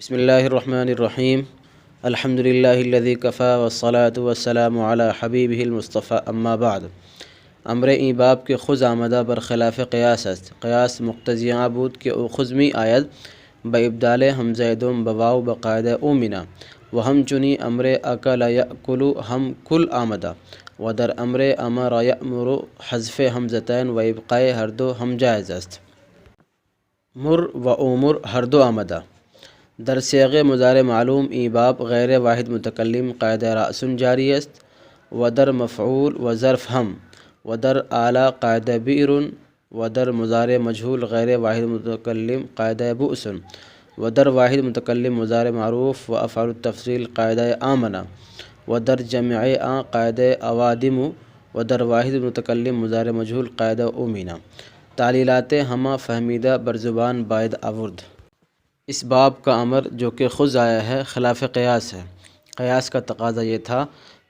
بسم اللہ الرحمن الرحیم الحمد للہ الذی کفا والصلاة والسلام علی حبیبہ المصطفیٰ اما بعد امر این باب کے خذ آمدہ برخلاف قیاس است قیاس مقتضیاں بود کہ او خذمی آید بابدال حمزہ دوم بواو بقاعدہ اومنا و ہم چنی امر اکل یأکل ہم کل آمدہ و در امر امر یأمر حذف حمزتین و ابقاء ہر دو ہم جائز است مر و اومر ہر دو آمدہ در صیغ مضارع معلوم ای باب غیر واحد متکلم قاعدہ رأسن جاری است و در مفعول و ظرف ہم و در اعلی قاعدہ بئر و در مضارع مجہول غیر واحد متکلم قاعدہ بؤس و در واحد متکلم مضارع معروف و افعال التفضیل قاعدہ آمنہ و در جمع قاعدہ اوادم و در واحد متکلم مضارع مجہول قاعدہ اومینہ تعلیلات ہمہ فہمیدہ برزبان باید آورد۔ اس باب کا امر جو کہ خذ آیا ہے خلاف قیاس ہے۔ قیاس کا تقاضا یہ تھا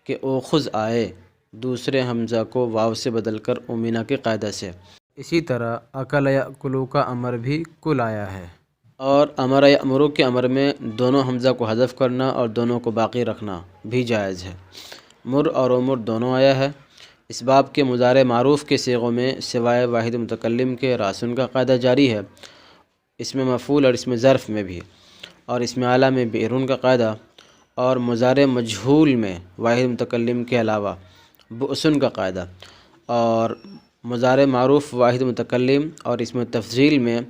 کہ او خذ آئے دوسرے حمزہ کو واو سے بدل کر اومینہ کے قاعدہ سے۔ اسی طرح اکل یأکلو کا امر بھی کل آیا ہے، اور امر یأمرو کے امر میں دونوں حمزہ کو حذف کرنا اور دونوں کو باقی رکھنا بھی جائز ہے۔ مر اور عمر دونوں آیا ہے۔ اس باب کے مضارع معروف کے صیغوں میں سوائے واحد متکلم کے راسن کا قاعدہ جاری ہے، اس میں مفعول اور اس میں ظرف میں بھی، اور اس میں اعلیٰ میں بئرون کا قاعدہ، اور مضارع مجہول میں واحد متکلم کے علاوہ بؤسن کا قاعدہ، اور مضارع معروف واحد متکلم اور اس میں تفضیل میں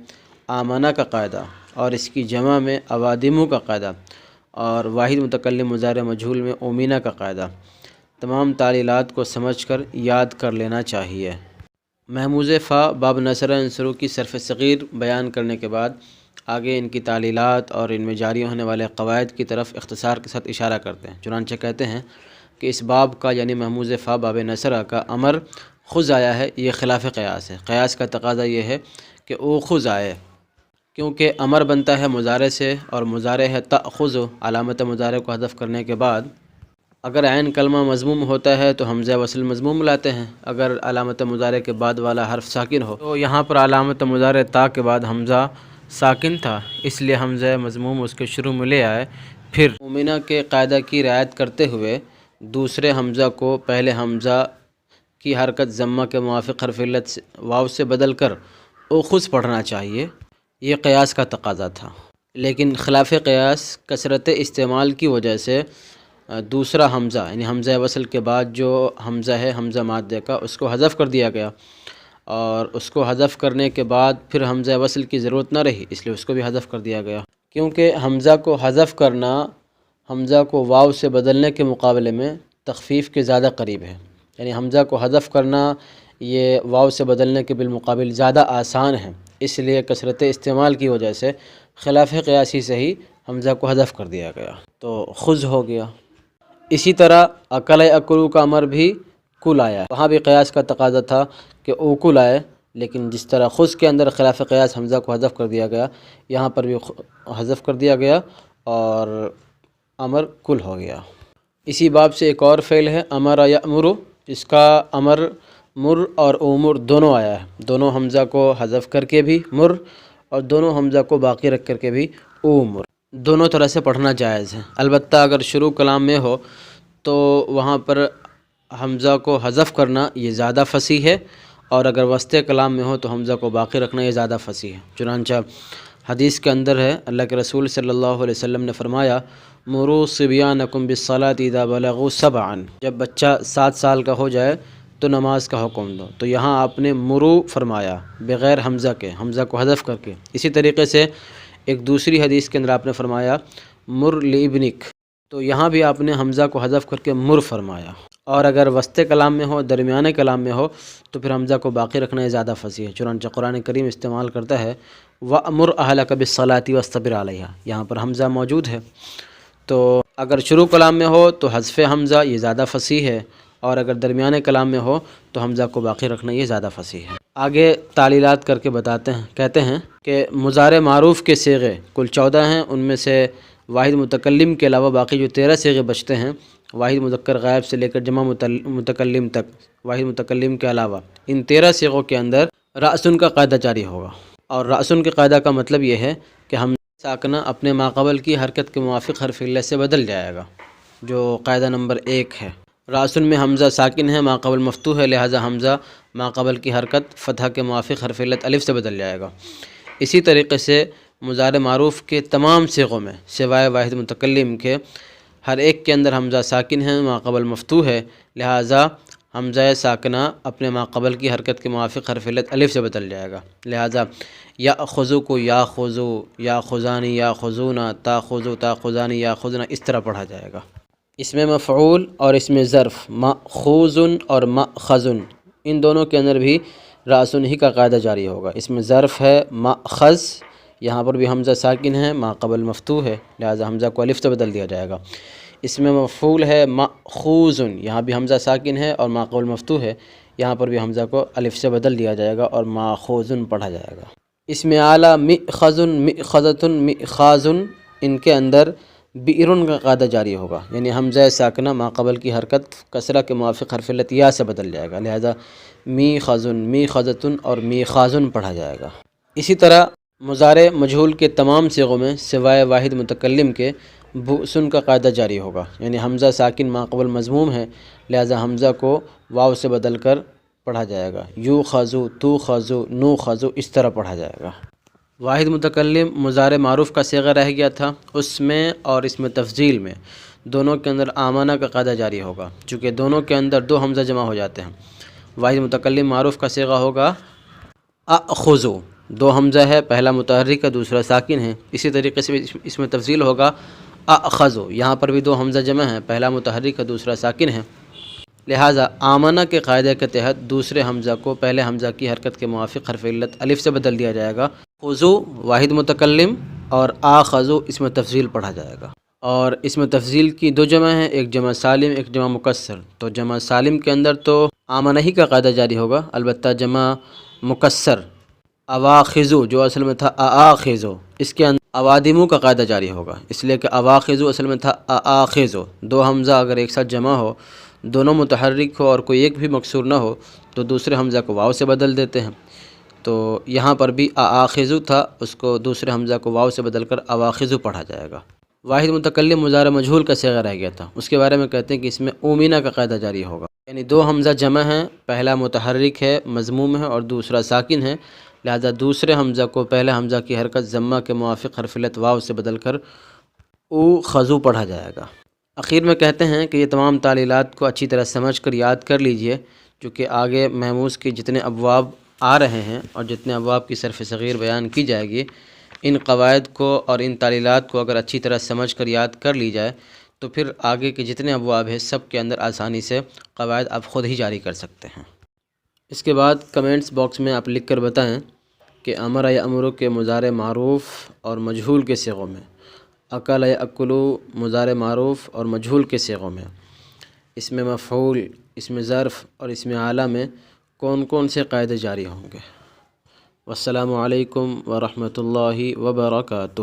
آمنہ کا قاعدہ، اور اس کی جمع میں اوادمو کا قاعدہ، اور واحد متکلم مضارع مجہول میں اومینہ کا قاعدہ۔ تمام تعلیلات کو سمجھ کر یاد کر لینا چاہیے۔ محموز فا باب نصر عنصروں کی صرف صغیر بیان کرنے کے بعد آگے ان کی تعلیلات اور ان میں جاری ہونے والے قواعد کی طرف اختصار کے ساتھ اشارہ کرتے ہیں۔ چنانچہ کہتے ہیں کہ اس باب کا یعنی محموز فا باب نصر کا امر خذ آیا ہے، یہ خلاف قیاس ہے۔ قیاس کا تقاضا یہ ہے کہ او خذ آئے، کیونکہ امر بنتا ہے مضارع سے، اور مضارع ہے تأخذ، علامت مضارع کو حذف کرنے کے بعد اگر عین کلمہ مضموم ہوتا ہے تو حمزہ وصل مضموم لاتے ہیں، اگر علامت مضارع کے بعد والا حرف ساکن ہو تو یہاں پر علامت مضارع تا کے بعد حمزہ ساکن تھا، اس لیے حمزہ مضموم اس کے شروع میں لے آئے۔ پھر اومینہ کے قاعدہ کی رعایت کرتے ہوئے دوسرے حمزہ کو پہلے حمزہ کی حرکت ضمہ کے موافق حرف علت واو سے بدل کر اوخذ پڑھنا چاہیے، یہ قیاس کا تقاضا تھا۔ لیکن خلاف قیاس کثرت استعمال کی وجہ سے دوسرا حمزہ یعنی حمزہ وصل کے بعد جو حمزہ ہے حمزہ مادہ کا، اس کو حذف کر دیا گیا، اور اس کو حذف کرنے کے بعد پھر حمزہ وصل کی ضرورت نہ رہی، اس لیے اس کو بھی حذف کر دیا گیا، کیونکہ حمزہ کو حذف کرنا حمزہ کو واو سے بدلنے کے مقابلے میں تخفیف کے زیادہ قریب ہے، یعنی حمزہ کو حذف کرنا یہ واو سے بدلنے کے بالمقابل زیادہ آسان ہے، اس لیے کثرت استعمال کی وجہ سے خلاف قیاسی سے ہی حمزہ کو حذف کر دیا گیا، تو خذ ہو گیا۔ اسی طرح اکل یأکلو کا امر بھی کل آیا، وہاں بھی قیاس کا تقاضا تھا کہ او کل آئے، لیکن جس طرح خذ کے اندر خلاف قیاس حمزہ کو حذف کر دیا گیا، یہاں پر بھی حذف کر دیا گیا اور امر کل ہو گیا۔ اسی باب سے ایک اور فعل ہے امر یأمر، جس کا امر مر اور اومر دونوں آیا ہے، دونوں حمزہ کو حذف کر کے بھی مر اور دونوں حمزہ کو باقی رکھ کر کے بھی اومر، دونوں طرح سے پڑھنا جائز ہے۔ البتہ اگر شروع کلام میں ہو تو وہاں پر حمزہ کو حذف کرنا یہ زیادہ فصیح ہے، اور اگر وسط کلام میں ہو تو حمزہ کو باقی رکھنا یہ زیادہ فصیح ہے۔ چنانچہ حدیث کے اندر ہے، اللہ کے رسول صلی اللہ علیہ وسلم نے فرمایا مروا صبیانکم بالصلاۃ اذا بلغوا سبعا، جب بچہ 7 سال کا ہو جائے تو نماز کا حکم دو، تو یہاں آپ نے مرو فرمایا بغیر حمزہ کے، حمزہ کو حذف کر کے۔ اسی طریقے سے ایک دوسری حدیث کے اندر آپ نے فرمایا مر لابنک، تو یہاں بھی آپ نے حمزہ کو حذف کر کے مر فرمایا، اور اگر وسط کلام میں ہو درمیانے کلام میں ہو تو پھر حمزہ کو باقی رکھنا یہ زیادہ فصیح ہے۔ چنانچہ قرآن کریم استعمال کرتا ہے وَأْمُرْ أَهْلَكَ بِالصَّلَاةِ وَاصْطَبِرْ عَلَيْهَا، یہاں پر حمزہ موجود ہے، تو اگر شروع کلام میں ہو تو حذف حمزہ یہ زیادہ فصیح ہے، اور اگر درمیانے کلام میں ہو تو حمزہ کو باقی رکھنا یہ زیادہ فصیح ہے۔ آگے تعلیلات کر کے بتاتے ہیں، کہتے ہیں کہ مضارع معروف کے صیغے کل 14 ہیں، ان میں سے واحد متکلم کے علاوہ باقی جو 13 صیغے بچتے ہیں، واحد مذکر غائب سے لے کر جمع متکلم تک، واحد متکلم کے علاوہ ان 13 صیغوں کے اندر رأسن کا قاعدہ جاری ہوگا، اور رأسن کے قاعدہ کا مطلب یہ ہے کہ ہم ساکنہ اپنے ماقبل کی حرکت کے موافق حرف علت سے بدل جائے گا، جو قاعدہ نمبر 1 ہے۔ راسن میں حمزہ ساکن ہے، ماقبل مفتوح ہے، لہٰذا حمزہ ماقبل کی حرکت فتحہ کے موافق حرف علت الف سے بدل جائے گا۔ اسی طریقے سے مضارع معروف کے تمام صیغوں میں سوائے واحد متکلم کے ہر ایک کے اندر حمزہ ساکن ہے، ماقبل مفتوح ہے، لہٰذا حمزہ ساکنہ اپنے ماقبل کی حرکت کے موافق حرف علت الف سے بدل جائے گا، لہٰذا یأخذو کو یاخذو، یاخذانی یاخذونا، تاخذو تاخذانی یاخذنا اس طرح پڑھا جائے گا۔ اس میں مفعول اور اس میں ظرف مأخوذ اور مأخذ ان دونوں کے اندر بھی راسن ہی کا قاعدہ جاری ہوگا۔ اس میں ظرف ہے مأخذ، یہاں پر بھی حمزہ ساکن ہے، ماقبل مفتوح ہے، لہٰذا حمزہ کو الف سے بدل دیا جائے گا۔ اس میں مفعول ہے مأخوذ، یہاں بھی حمزہ ساکن ہے اور ماقبل مفتوح ہے، یہاں پر بھی حمزہ کو الف سے بدل دیا جائے گا اور ماخوذ پڑھا جائے گا۔ اس میں اعلیٰ مئخذ مئخذۃ مئخاذ ان کے اندر بئر کا قاعدہ جاری ہوگا، یعنی حمزہ ساکنہ ماقبل کی حرکت کسرہ کے موافق حرف علت یا سے بدل جائے گا، لہذا میخذ میخذۃ اور میخاذ پڑھا جائے گا۔ اسی طرح مضارع مجہول کے تمام صیغوں میں سوائے واحد متکلم کے بؤسن کا قاعدہ جاری ہوگا، یعنی حمزہ ساکن ماقبل مضموم ہے، لہذا حمزہ کو واو سے بدل کر پڑھا جائے گا، یو خذو تو خذو نو خذو اس طرح پڑھا جائے گا۔ واحد متکلم مضارع معروف کا صیغہ رہ گیا تھا، اس میں اور اس میں تفضیل میں دونوں کے اندر آمنہ کا قاعدہ جاری ہوگا، چونکہ دونوں کے اندر دو حمزہ جمع ہو جاتے ہیں۔ واحد متکلم معروف کا صیغہ ہوگا اخذو، دو حمزہ ہے، پہلا متحرک ہے دوسرا ساکن ہے۔ اسی طریقے سے اس میں تفضیل ہوگا اخذو، یہاں پر بھی دو حمزہ جمع ہیں، پہلا متحرک ہے دوسرا ساکن ہے، لہٰذا آمنہ کے قاعدے کے تحت دوسرے حمزہ کو پہلے حمزہ کی حرکت کے موافق حرف علت الف سے بدل دیا جائے گا۔ خذو واحد متکلم اور آخذو اس میں تفضیل پڑھا جائے گا، اور اس میں تفضیل کی دو جمع ہیں، ایک جمع سالم ایک جمع مکسر، تو جمع سالم کے اندر تو آمنہ ہی کا قاعدہ جاری ہوگا، البتہ جمع مکسر اواخذو جو اصل میں تھا آخذو، اس کے اندر اوادمو کا قاعدہ جاری ہوگا، اس لیے کہ اواخذو اصل میں تھا آخذو، دو حمزہ اگر ایک ساتھ جمع ہو، دونوں متحرک ہو اور کوئی ایک بھی مکسور نہ ہو تو دوسرے حمزہ کو واو سے بدل دیتے ہیں، تو یہاں پر بھی آخذو تھا، اس کو دوسرے حمزہ کو واو سے بدل کر اواخذو پڑھا جائے گا۔ واحد متکلم مضارع مجہول کا صیغہ رہ گیا تھا، اس کے بارے میں کہتے ہیں کہ اس میں اومینہ کا قاعدہ جاری ہوگا، یعنی دو حمزہ جمع ہیں، پہلا متحرک ہے مضموم ہے اور دوسرا ساکن ہے، لہذا دوسرے حمزہ کو پہلے حمزہ کی حرکت ضمہ کے موافق حرف علت واو سے بدل کر او خذو پڑھا جائے گا۔ اخیر میں کہتے ہیں کہ یہ تمام تعلیلات کو اچھی طرح سمجھ کر یاد کر لیجئے، چونکہ آگے محموز کے جتنے ابواب آ رہے ہیں اور جتنے ابواب کی صرف صغیر بیان کی جائے گی، ان قواعد کو اور ان تعلیلات کو اگر اچھی طرح سمجھ کر یاد کر لی جائے تو پھر آگے کے جتنے ابواب ہیں سب کے اندر آسانی سے قواعد آپ خود ہی جاری کر سکتے ہیں۔ اس کے بعد کمنٹس باکس میں آپ لکھ کر بتائیں کہ امر یامر کے مضارع معروف اور مجہول کے صیغوں میں، اکل یاکلو مضارع معروف اور مجہول کے صیغوں میں، اس میں مفعول، اس میں ظرف اور اس میں اعلیٰ میں کون کون سے قاعدے جاری ہوں گے۔ والسلام علیکم ورحمۃ اللہ وبرکاتہ۔